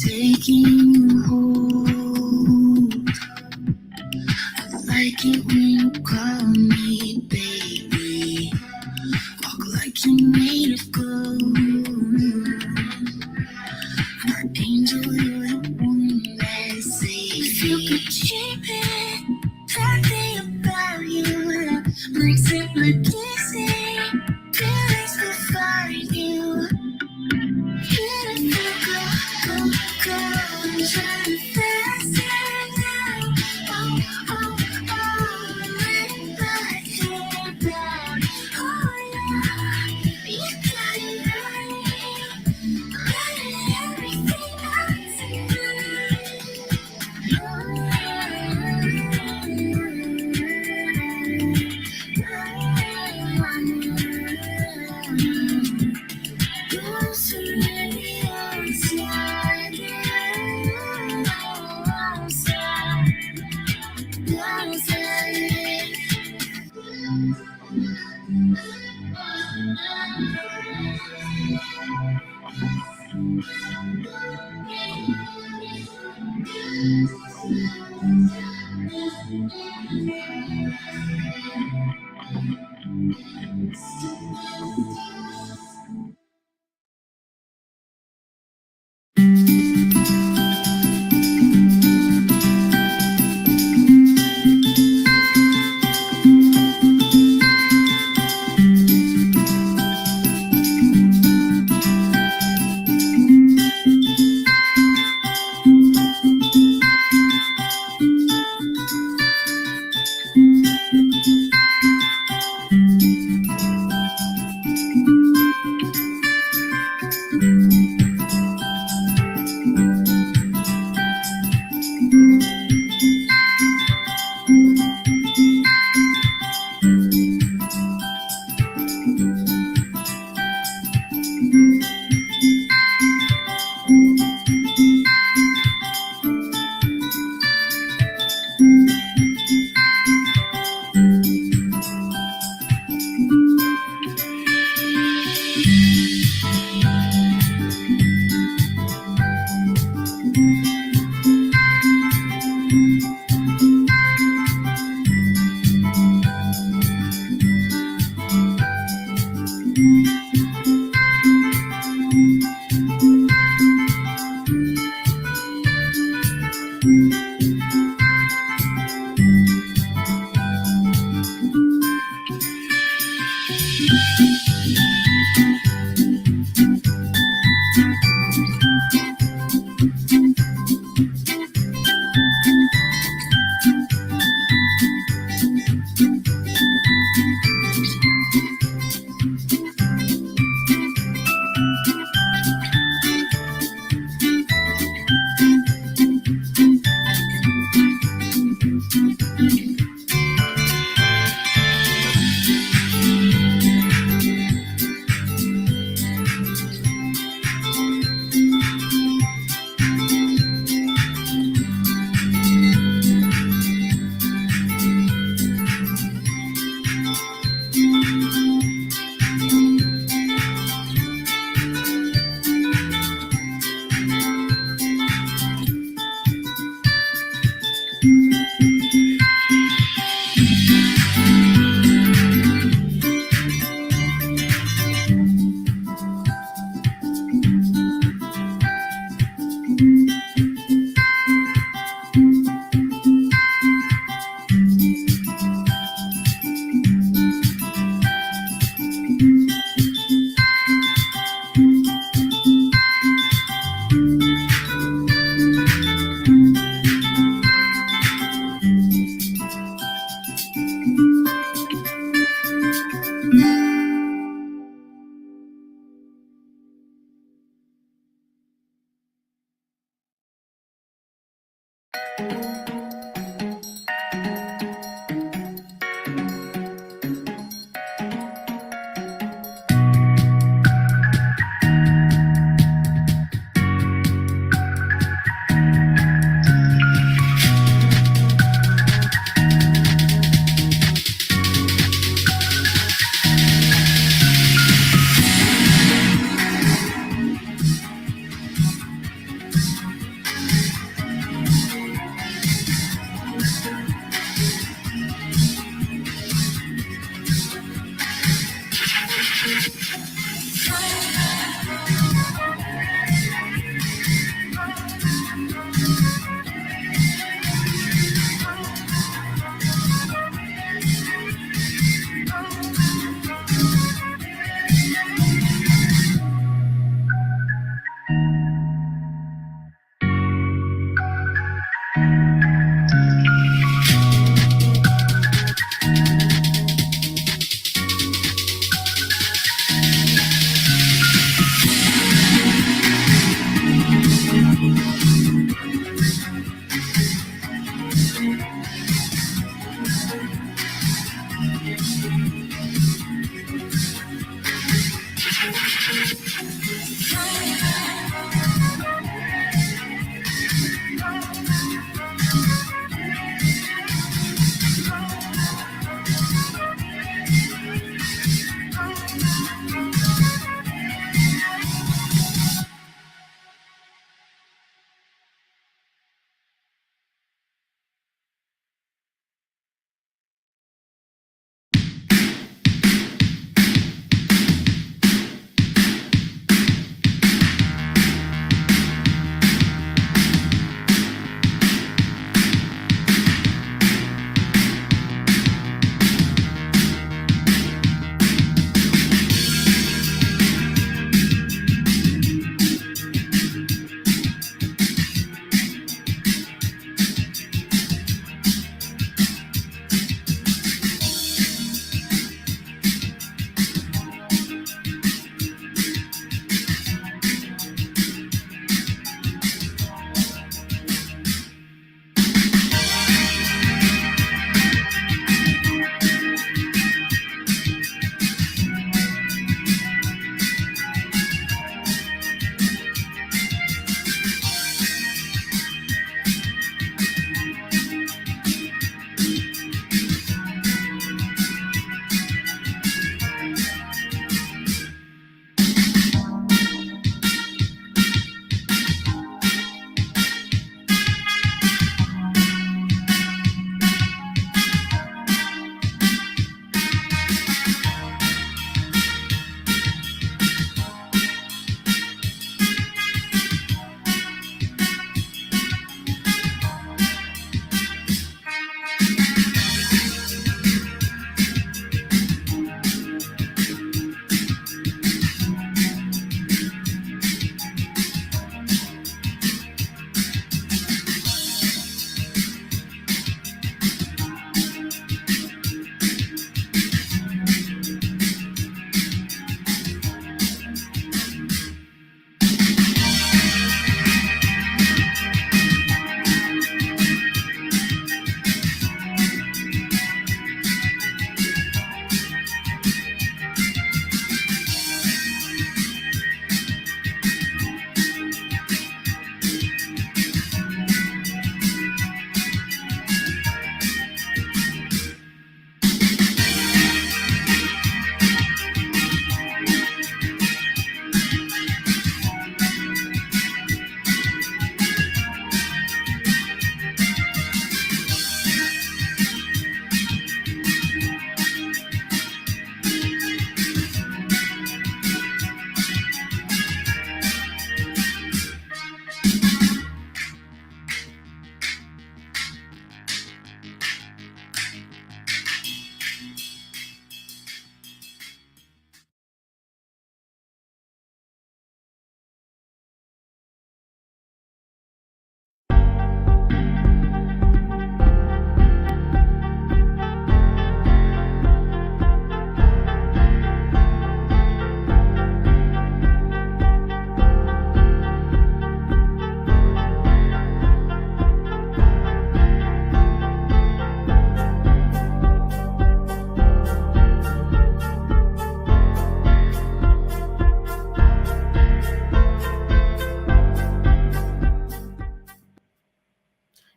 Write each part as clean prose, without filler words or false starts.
Taking hold. I like it when you call me baby. Walk like you're made of gold. My angel, you're the one that saves. If you could keep it, everything about you makes it look easy. Feelings will find you. Beautiful girl, I'm trying to fast it now. Let my hair down. Oh yeah, you got it right. Everything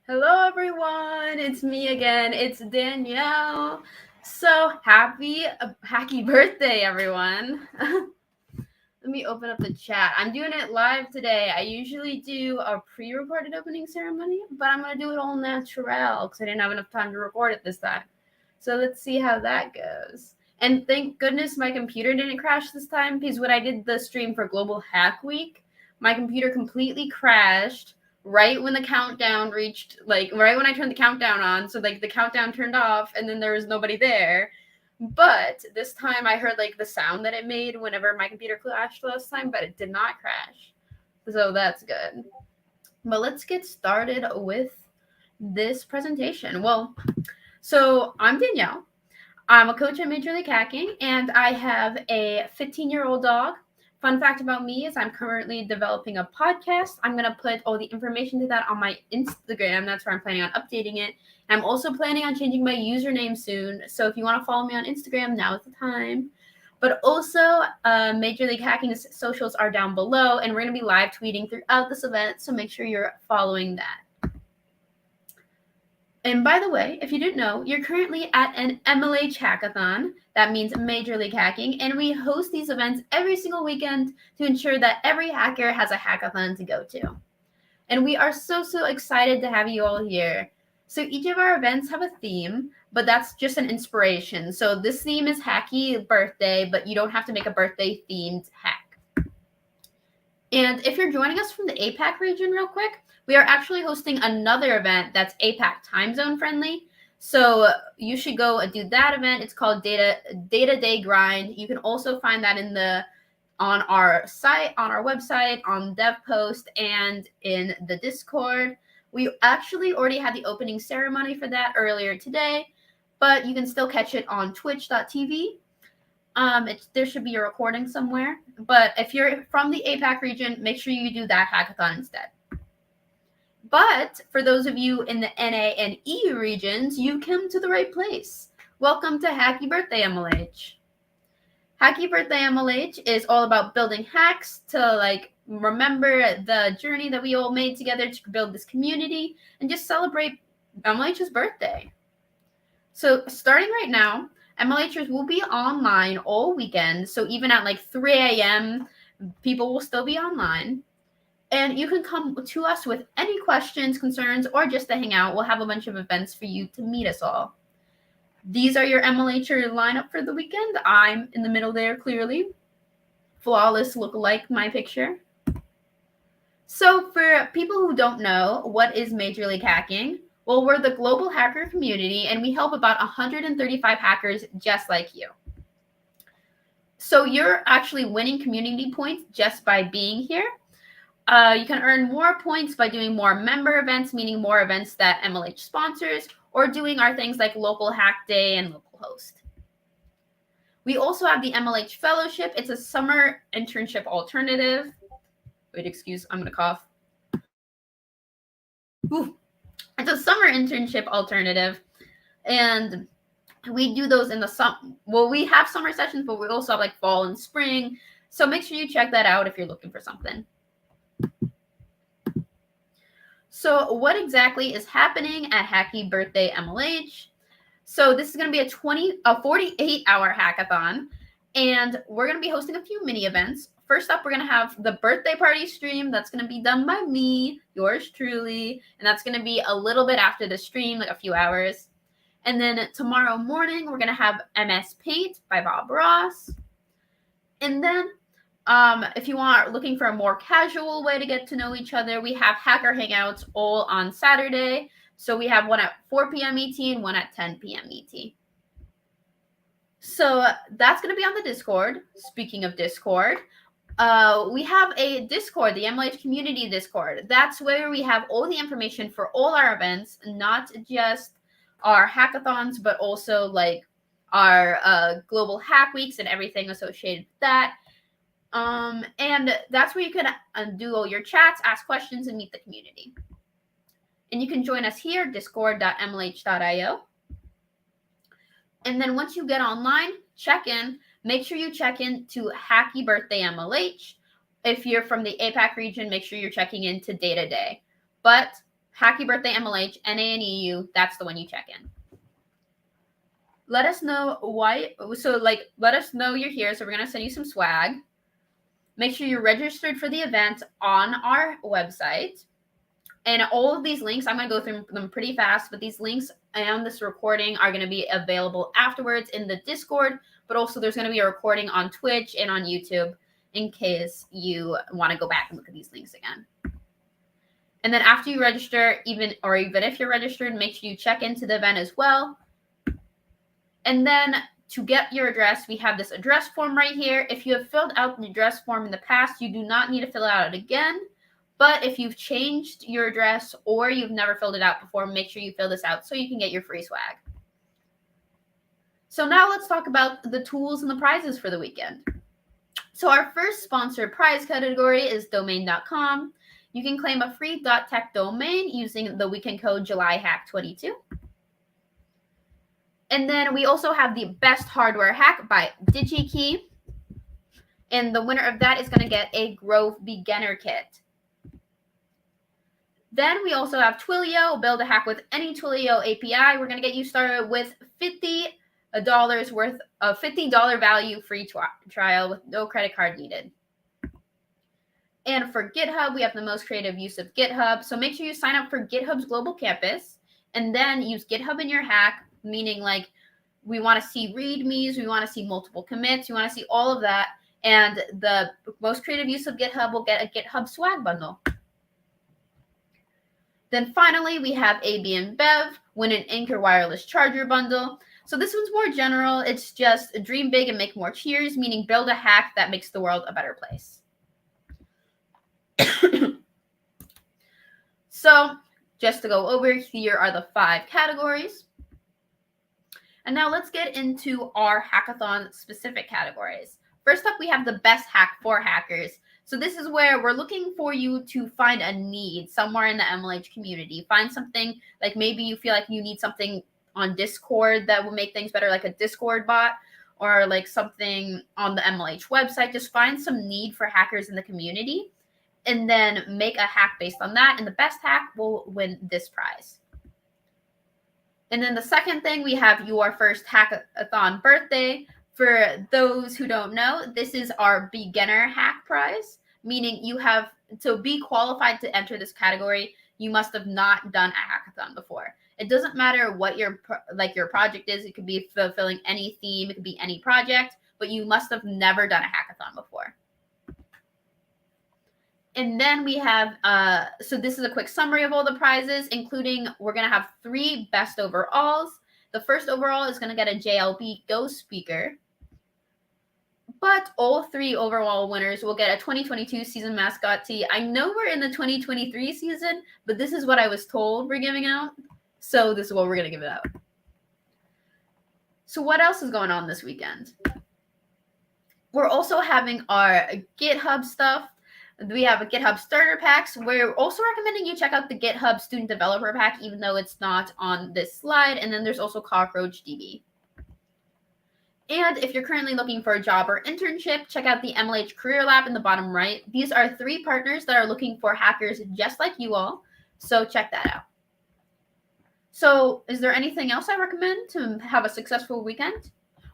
Hello, everyone. It's me again. It's Danielle. So happy birthday, everyone. Let me open up the chat. I'm doing it live today. I usually do a pre-recorded opening ceremony, but I'm gonna do it all natural because I didn't have enough time to record it this time. So let's see how that goes. And thank goodness my computer didn't crash this time because when I did the stream for Global Hack Week, my computer completely crashed right when the countdown reached, like right when I turned the countdown on. So like the countdown turned off and then there was nobody there. But this time I heard like the sound that it made whenever my computer crashed last time, but it did not crash. So that's good. But let's get started with this presentation. So I'm Danielle. I'm a coach at Major League Hacking, and I have a 15-year-old dog. Fun fact about me is I'm currently developing a podcast. I'm going to put all the information to that on my Instagram. That's where I'm planning on updating it. And I'm also planning on changing my username soon. So if you want to follow me on Instagram, now is the time. But also, Major League Hacking's socials are down below, and we're going to be live tweeting throughout this event. So make sure you're following that. And by the way, if you didn't know, you're currently at an MLH hackathon. That means Major League Hacking. And we host these events every single weekend to ensure that every hacker has a hackathon to go to. And we are so excited to have you all here. So each of our events have a theme, but that's just an inspiration. So this theme is Hacky birthday, but you don't have to make a birthday themed hack. And if you're joining us from the APAC region real quick, we are actually hosting another event that's APAC time zone friendly. So you should go and do that event. It's called Data Day Grind. You can also find that on our site, on our website, on DevPost, and in the Discord. We actually already had the opening ceremony for that earlier today, but you can still catch it on twitch.tv. There should be a recording somewhere. But if you're from the APAC region, make sure you do that hackathon instead. But for those of you in the NA and EU regions, you come to the right place. Welcome to Hacky Birthday MLH. Hacky Birthday MLH is all about building hacks to remember the journey that we all made together to build this community and just celebrate MLH's birthday. So starting right now, MLHers will be online all weekend. So even at 3 a.m., people will still be online. And you can come to us with any questions, concerns, or just to hang out. We'll have a bunch of events for you to meet us all. These are your MLHer lineup for the weekend. I'm in the middle there, clearly. Flawless look-alike, my picture. So for people who don't know, what is Major League Hacking? Well, we're the global hacker community, and we help about 135 hackers just like you. So you're actually winning community points just by being here. You can earn more points by doing more member events, meaning more events that MLH sponsors, or doing our things like local hack day and local host. We also have the MLH Fellowship. It's a summer internship alternative. Wait, excuse, I'm going to cough. Ooh. It's a summer internship alternative. And we do those in the summer. Well, we have summer sessions, but we also have fall and spring. So make sure you check that out if you're looking for something. So what exactly is happening at Hacky Birthday MLH? So this is going to be a 48-hour hackathon, and we're going to be hosting a few mini events. First up, we're going to have the birthday party stream. That's going to be done by me, yours truly, and that's going to be a little bit after the stream, like a few hours. And then tomorrow morning, we're going to have MS Paint by Bob Ross. And then if you are looking for a more casual way to get to know each other, we have hacker hangouts all on Saturday. So we have one at 4 p.m. ET and one at 10 p.m. ET. So that's going to be on the Discord. Speaking of Discord, we have a Discord, the MLH Community Discord. That's where we have all the information for all our events, not just our hackathons, but also our global hack weeks and everything associated with that. And that's where you can do all your chats, ask questions, and meet the community. And you can join us here, discord.mlh.io. And then once you get online, check in. Make sure you check in to Hacky Birthday MLH. If you're from the APAC region, make sure you're checking in to Data Day. But Hacky Birthday MLH, NA and EU, that's the one you check in. Let us know why. So, let us know you're here. So, we're going to send you some swag. Make sure you're registered for the event on our website. And all of these links, I'm going to go through them pretty fast, but these links and this recording are going to be available afterwards in the Discord, but also there's going to be a recording on Twitch and on YouTube in case you want to go back and look at these links again. And then after you register, even if you're registered, make sure you check into the event as well. And then to get your address, we have this address form right here. If you have filled out the address form in the past, you do not need to fill it out again. But if you've changed your address or you've never filled it out before, make sure you fill this out so you can get your free swag. So now let's talk about the tools and the prizes for the weekend. So our first sponsored prize category is domain.com. You can claim a free .tech domain using the weekend code JulyHack22. And then we also have the best hardware hack by DigiKey. And the winner of that is going to get a Grove beginner kit. Then we also have Twilio. Build a hack with any Twilio API. We're going to get you started with $50 worth of $50 value free trial with no credit card needed. And for GitHub, we have the most creative use of GitHub. So make sure you sign up for GitHub's global campus and then use GitHub in your hack, meaning like we want to see readmes, we want to see multiple commits, we want to see all of that. And the most creative use of GitHub will get a GitHub swag bundle. Then finally, we have AB and Bev, win an Anchor wireless charger bundle. So this one's more general. It's just dream big and make more cheers, meaning build a hack that makes the world a better place. So just to go over, here are the 5 categories. And now let's get into our hackathon specific categories. First up, we have the best hack for hackers. So this is where we're looking for you to find a need somewhere in the MLH community. Find something like maybe you feel like you need something on Discord that will make things better, like a Discord bot, or like something on the MLH website. Just find some need for hackers in the community and then make a hack based on that. And the best hack will win this prize. And then the second thing, we have your first hackathon birthday. For those who don't know, this is our beginner hack prize, meaning you have to be qualified to enter this category. You must have not done a hackathon before. It doesn't matter what your project is. It could be fulfilling any theme. It could be any project, but you must have never done a hackathon before. And then we have, so this is a quick summary of all the prizes, including we're going to have 3 best overalls. The first overall is going to get a JLB Go speaker. But all 3 overall winners will get a 2022 season mascot tee. I know we're in the 2023 season, but this is what I was told we're giving out. So this is what we're going to give it out. So what else is going on this weekend? We're also having our GitHub stuff. We have a GitHub starter packs. We're also recommending you check out the GitHub student developer pack, even though it's not on this slide. And then there's also Cockroach DB. And if you're currently looking for a job or internship, check out the MLH Career Lab in the bottom right. These are 3 partners that are looking for hackers just like you all. So check that out. So is there anything else I recommend to have a successful weekend?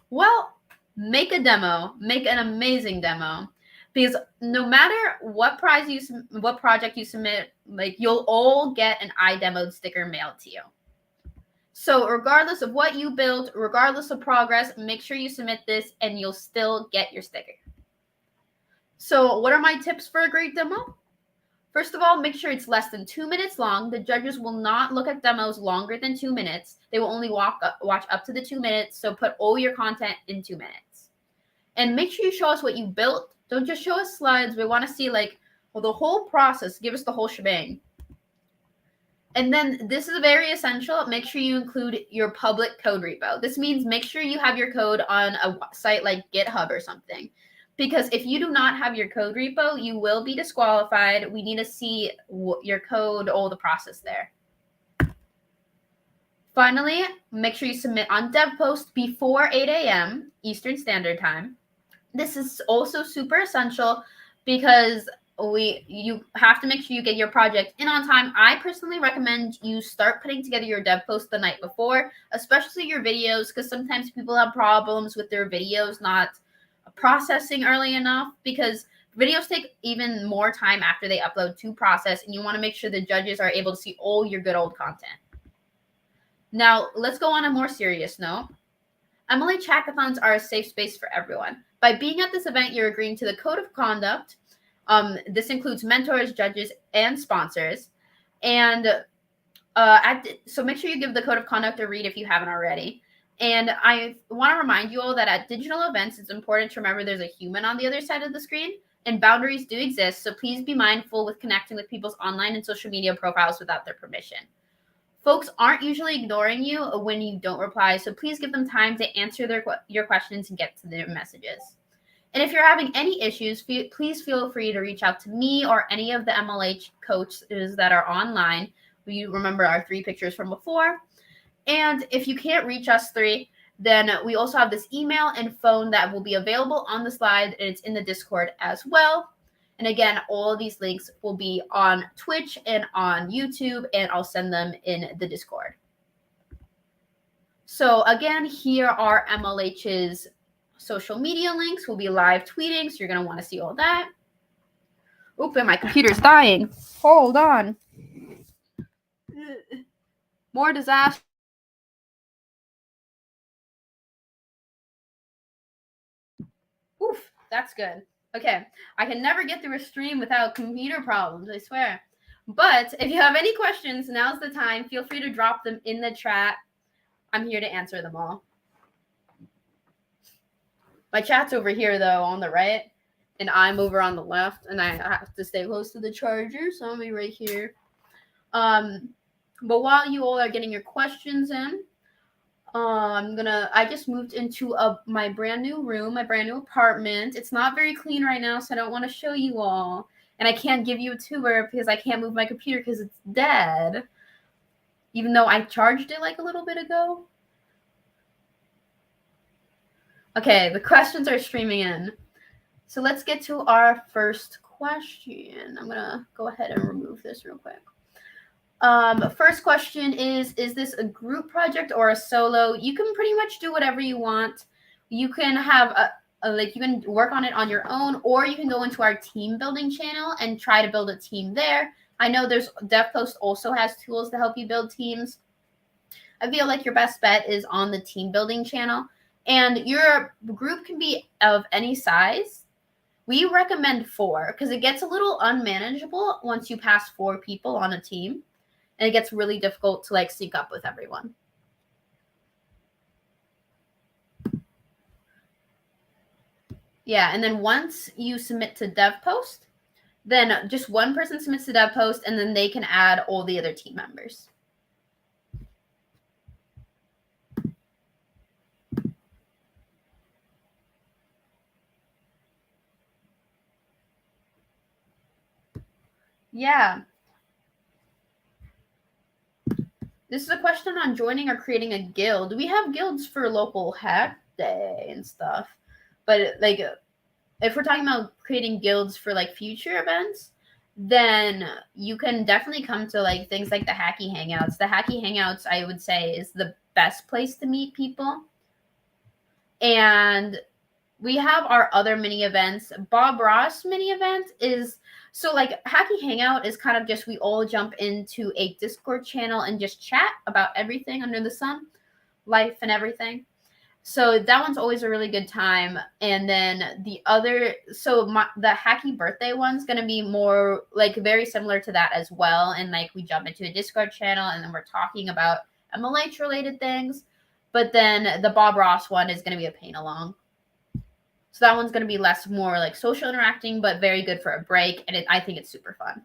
Well, make a demo. Make an amazing demo. Because no matter what project you submit, like you'll all get an I demoed sticker mailed to you. So regardless of what you built, regardless of progress, make sure you submit this and you'll still get your sticker. So what are my tips for a great demo? First of all, make sure it's less than 2 minutes long. The judges will not look at demos longer than 2 minutes. They will only watch up to the 2 minutes. So put all your content in 2 minutes. And make sure you show us what you built. Don't just show us slides. We want to see the whole process. Give us the whole shebang. And then this is very essential. Make sure you include your public code repo. This means make sure you have your code on a site like GitHub or something. Because if you do not have your code repo, you will be disqualified. We need to see your code, all the process there. Finally, make sure you submit on DevPost before 8 a.m. Eastern Standard Time. This is also super essential because you have to make sure you get your project in on time. I personally recommend you start putting together your dev post the night before, especially your videos, because sometimes people have problems with their videos not processing early enough, because videos take even more time after they upload to process, and you want to make sure the judges are able to see all your good old content. Now, let's go on a more serious note. MLH hackathons are a safe space for everyone. By being at this event, you're agreeing to the code of conduct. This includes mentors, judges, and sponsors. And so make sure you give the code of conduct a read if you haven't already. And I want to remind you all that at digital events, it's important to remember there's a human on the other side of the screen, and boundaries do exist. So please be mindful with connecting with people's online and social media profiles without their permission. Folks aren't usually ignoring you when you don't reply, so please give them time to answer your questions and get to their messages. And if you're having any issues, please feel free to reach out to me or any of the MLH coaches that are online. You remember our 3 pictures from before. And if you can't reach us 3, then we also have this email and phone that will be available on the slide, and it's in the Discord as well. And again, all of these links will be on Twitch and on YouTube, and I'll send them in the Discord. So again, here are MLH's social media links. We'll be live tweeting, so you're going to want to see all that. Oop, and my computer's dying. Hold on. More disaster. Oof, that's good. Okay, I can never get through a stream without computer problems, I swear. But if you have any questions, now's the time. Feel free to drop them in the chat. I'm here to answer them all. My chat's over here, though, on the right, and I'm over on the left, and I have to stay close to the charger, so I'll be right here. But while you all are getting your questions in, I just moved into my brand new room, my brand new apartment. It's not very clean right now, so I don't want to show you all. And I can't give you a tour because I can't move my computer because it's dead. Even though I charged it like a little bit ago. Okay, the questions are streaming in. So let's get to our first question. I'm gonna go ahead and remove this real quick. First question is this a group project or a solo? You can pretty much do whatever you want. You can have you can work on it on your own, or you can go into our team building channel and try to build a team there. I know there's DevPost also has tools to help you build teams. I feel like your best bet is on the team building channel, and your group can be of any size. We recommend 4 because it gets a little unmanageable once you pass 4 people on a team. And it gets really difficult to sync up with everyone. Yeah, and then once you submit to DevPost, then just one person submits to DevPost, and then they can add all the other team members. Yeah. This is a question on joining or creating a guild. We have guilds for local hack day and stuff. But if we're talking about creating guilds for future events, then you can definitely come to things like the Hacky Hangouts. The Hacky Hangouts, I would say, is the best place to meet people. And we have our other mini events. Bob Ross mini event is Hacky Hangout is kind of just we all jump into a Discord channel and just chat about everything under the sun, life and everything. So that one's always a really good time. And then the other, the Hacky birthday one's going to be more very similar to that as well. And we jump into a Discord channel and then we're talking about MLH related things. But then the Bob Ross one is going to be a paint along. So that one's going to be more social interacting, but very good for a break. And I think it's super fun.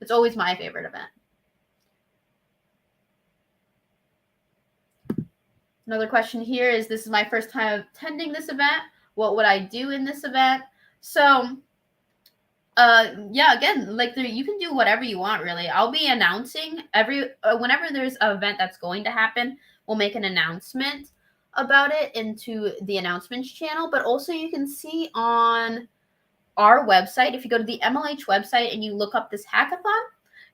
It's always my favorite event. Another question here is, this is my first time attending this event. What would I do in this event? So, yeah, again, you can do whatever you want, really. I'll be announcing whenever there's an event that's going to happen, we'll make an announcement about it into the announcements channel. But also you can see on our website, if you go to the MLH website and you look up this hackathon,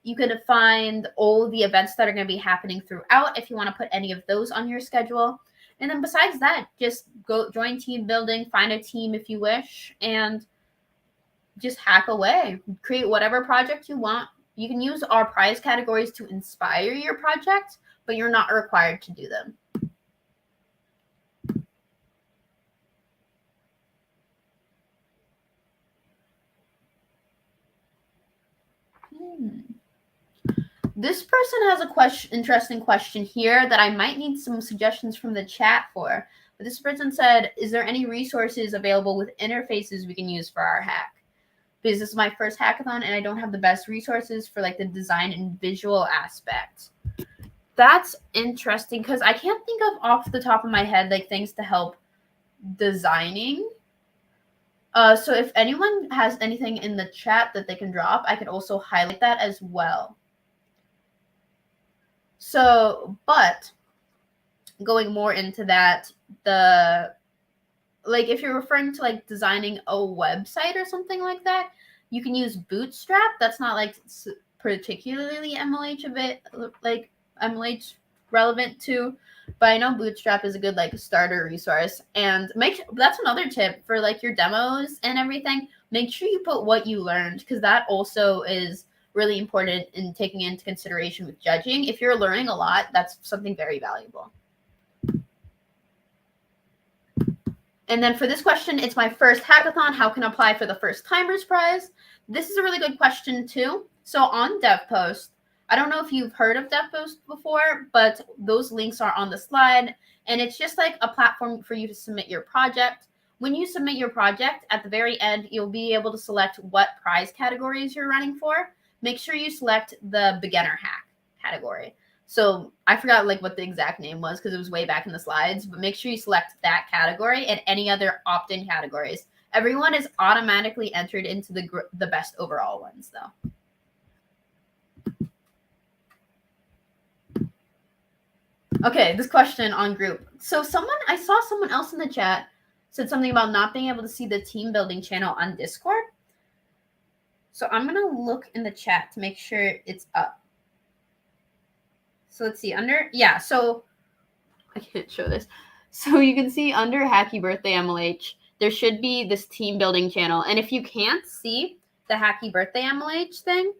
you can find all the events that are going to be happening throughout if you want to put any of those on your schedule. And then besides that, just go join team building, find a team if you wish, and just hack away. Create whatever project you want. You can use our prize categories to inspire your project, but you're not required to do them. This person has a interesting question here that I might need some suggestions from the chat for. But this person said, is there any resources available with interfaces we can use for our hack? Because this is my first hackathon and I don't have the best resources for like the design and visual aspect. That's interesting because I can't think of off the top of my head like things to help designing. So if anyone has anything in the chat that they can drop, I could also highlight that as well. So, but going more into that, if you're referring to like designing a website or something like that, you can use Bootstrap. That's not like particularly MLH a bit like MLH relevant to, but I know Bootstrap is a good like starter resource. And that's another tip for like your demos and everything. Make sure you put what you learned, because that also is really important in taking into consideration with judging. If you're learning a lot, that's something very valuable. And then for this question, it's my first hackathon. How can I apply for the first timers prize? This is a really good question too. So on DevPost, I don't know if you've heard of DevPost before, but those links are on the slide. And it's just like a platform for you to submit your project. When you submit your project, at the very end, you'll be able to select what prize categories you're running for. Make sure you select the beginner hack category. So I forgot like what the exact name was because it was way back in the slides, but make sure you select that category and any other opt-in categories. Everyone is automatically entered into the best overall ones though. Okay, this question on group. So I saw someone else in the chat said something about not being able to see the team building channel on Discord. So I'm going to look in the chat to make sure it's up. So let's see so I can't show this. So you can see under Hacky Birthday MLH, there should be this team building channel. And if you can't see the Hacky Birthday MLH thing,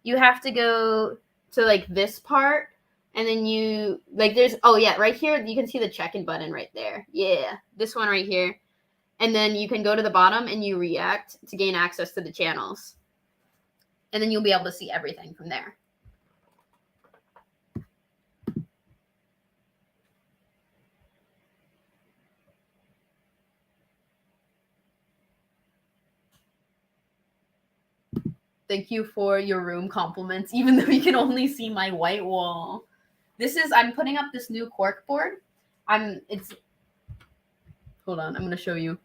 you have to go to like this part. And then you right here, you can see the check-in button right there. Yeah, this one right here. And then you can go to the bottom and you react to gain access to the channels. And then you'll be able to see everything from there. Thank you for your room compliments, even though you can only see my white wall. I'm putting up this new cork board. Hold on, I'm going to show you.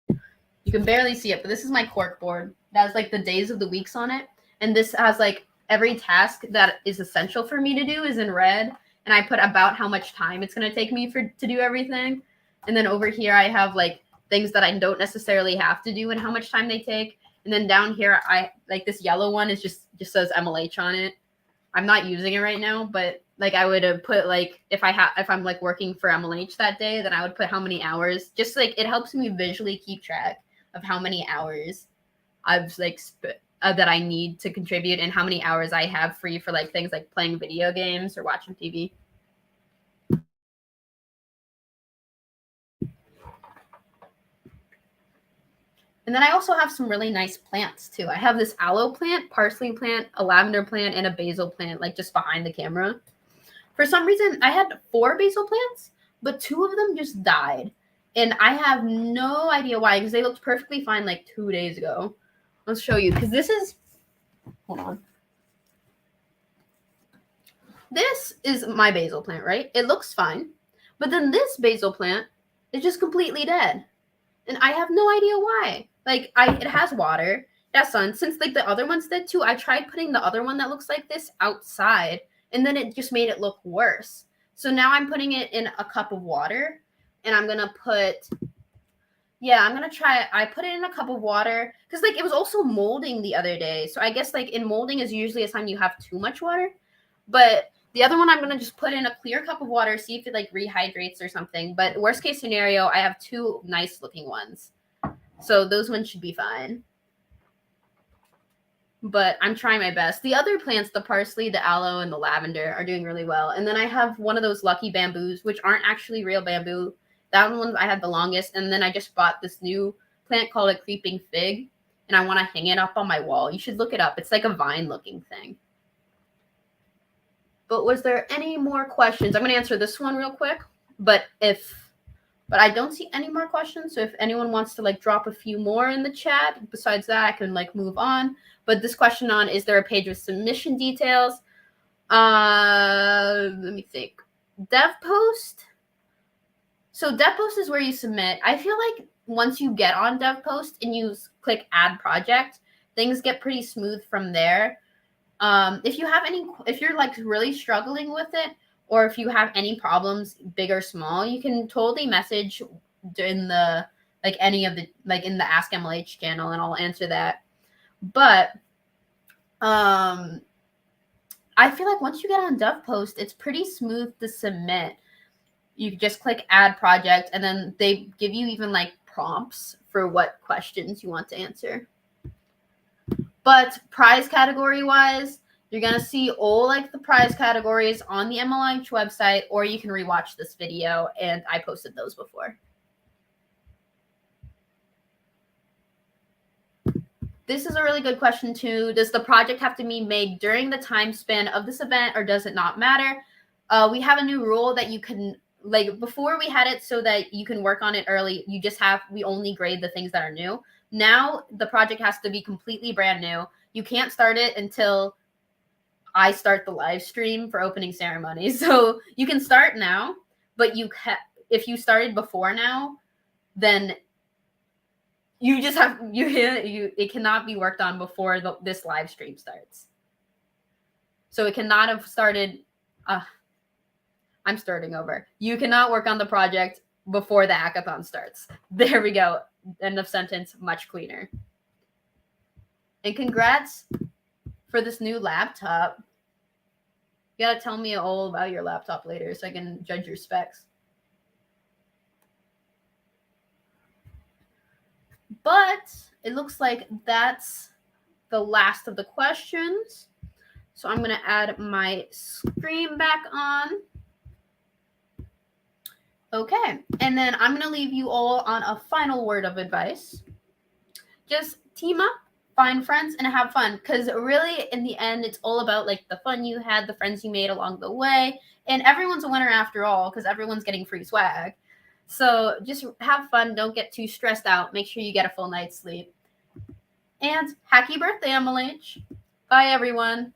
You can barely see it, but this is my cork board. That has like the days of the weeks on it. And this has like every task that is essential for me to do is in red. And I put about how much time it's going to take me to do everything. And then over here, I have like things that I don't necessarily have to do and how much time they take. And then down here, I like this yellow one is just says MLH on it. I'm not using it right now, but like I would have put like if I'm like working for MLH that day, then I would put how many hours. Just like it helps me visually keep track of how many hours I've like that I need to contribute and how many hours I have free for like things like playing video games or watching TV. And then I also have some really nice plants too. I have this aloe plant, parsley plant, a lavender plant, and a basil plant like just behind the camera. For some reason, I had 4 basil plants, but 2 of them just died. And I have no idea why, because they looked perfectly fine like 2 days ago. Let's show you, because hold on. This is my basil plant, right? It looks fine. But then this basil plant is just completely dead. And I have no idea why. Like, it has water, it has sun. Since like the other one's dead too, I tried putting the other one that looks like this outside, and then it just made it look worse. So now I'm putting it in a cup of water, and I'm gonna put Yeah, I'm gonna try it. I put it in a cup of water because like it was also molding the other day. So I guess like in molding is usually a time you have too much water. But the other one I'm gonna just put in a clear cup of water, see if it like rehydrates or something. But worst case scenario, I have 2 nice looking ones. So those ones should be fine. But I'm trying my best. The other plants, the parsley, the aloe, and the lavender, are doing really well. And then I have one of those lucky bamboos, which aren't actually real bamboo. That one I had the longest. And then I just bought this new plant called a creeping fig, and I want to hang it up on my wall. You should look it up. It's like a vine-looking thing. But was there any more questions? I'm going to answer this one real quick. But I don't see any more questions. So if anyone wants to like drop a few more in the chat, besides that, I can like move on. But this question on, is there a page with submission details? Let me think. DevPost. So DevPost is where you submit. I feel like once you get on DevPost and you click add project, things get pretty smooth from there. If you're like really struggling with it, or if you have any problems, big or small, you can totally message in the like any of the like in the Ask MLH channel, and I'll answer that. But I feel like once you get on DevPost, it's pretty smooth to submit. You just click add project, and then they give you even like prompts for what questions you want to answer. But prize category wise, you're going to see all like the prize categories on the MLH website, or you can rewatch this video, and I posted those before. This is a really good question too. Does the project have to be made during the time span of this event, or does it not matter? We have a new rule that you can, like before we had it so that you can work on it early. We only grade the things that are new. Now the project has to be completely brand new. You can't start it until I start the live stream for opening ceremony. So you can start now, but if you started before now, then you just have it cannot be worked on before this live stream starts. So it cannot have started. I'm starting over. You cannot work on the project before the hackathon starts. There we go. End of sentence. Much cleaner. And congrats for this new laptop. You gotta tell me all about your laptop later so I can judge your specs. But it looks like that's the last of the questions. So I'm going to add my screen back on. Okay. And then I'm going to leave you all on a final word of advice. Just team up, find friends, and have fun. Because really, in the end, it's all about like the fun you had, the friends you made along the way. And everyone's a winner after all, because everyone's getting free swag. So just have fun. Don't get too stressed out. Make sure you get a full night's sleep. And happy birthday, MLH. Bye, everyone.